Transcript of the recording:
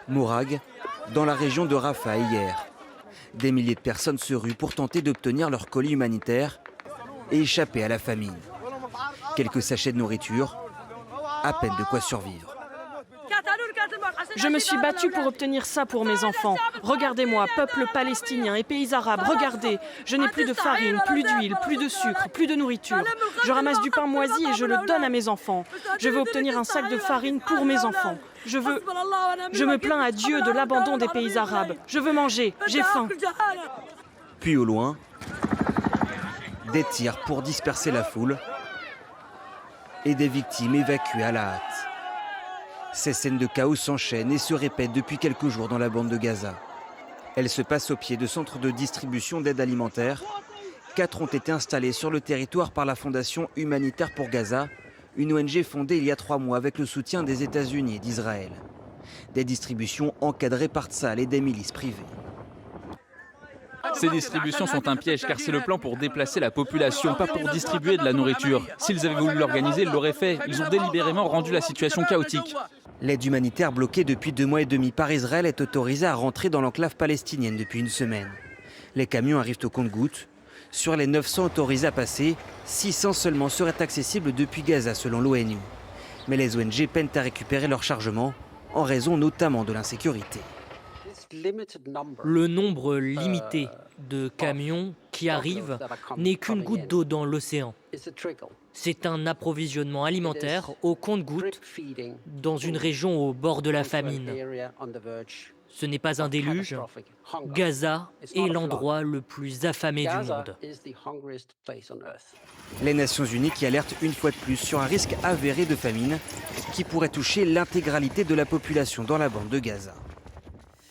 Morag, dans la région de Rafah hier. Des milliers de personnes se ruent pour tenter d'obtenir leur colis humanitaire et échapper à la famine. Quelques sachets de nourriture, à peine de quoi survivre. Je me suis battue pour obtenir ça pour mes enfants. Regardez-moi, peuple palestinien et pays arabes, regardez. Je n'ai plus de farine, plus d'huile, plus de sucre, plus de nourriture. Je ramasse du pain moisi et je le donne à mes enfants. Je veux obtenir un sac de farine pour mes enfants. Je me plains à Dieu de l'abandon des pays arabes. Je veux manger, j'ai faim. Puis au loin, des tirs pour disperser la foule et des victimes évacuées à la hâte. Ces scènes de chaos s'enchaînent et se répètent depuis quelques jours dans la bande de Gaza. Elles se passent au pied de centres de distribution d'aide alimentaire. 4 ont été installés sur le territoire par la Fondation humanitaire pour Gaza, une ONG fondée il y a 3 mois avec le soutien des États-Unis et d'Israël. Des distributions encadrées par Tsahal et des milices privées. Ces distributions sont un piège car c'est le plan pour déplacer la population, pas pour distribuer de la nourriture. S'ils avaient voulu l'organiser, ils l'auraient fait. Ils ont délibérément rendu la situation chaotique. L'aide humanitaire bloquée depuis 2 mois et demi par Israël est autorisée à rentrer dans l'enclave palestinienne depuis une semaine. Les camions arrivent au compte-gouttes. Sur les 900 autorisés à passer, 600 seulement seraient accessibles depuis Gaza selon l'ONU. Mais les ONG peinent à récupérer leur chargement, en raison notamment de l'insécurité. Le nombre limité de camions qui arrivent n'est qu'une goutte d'eau dans l'océan. C'est un approvisionnement alimentaire au compte-gouttes dans une région au bord de la famine. Ce n'est pas un déluge. Gaza est l'endroit le plus affamé du monde. Les Nations Unies qui alertent une fois de plus sur un risque avéré de famine qui pourrait toucher l'intégralité de la population dans la bande de Gaza.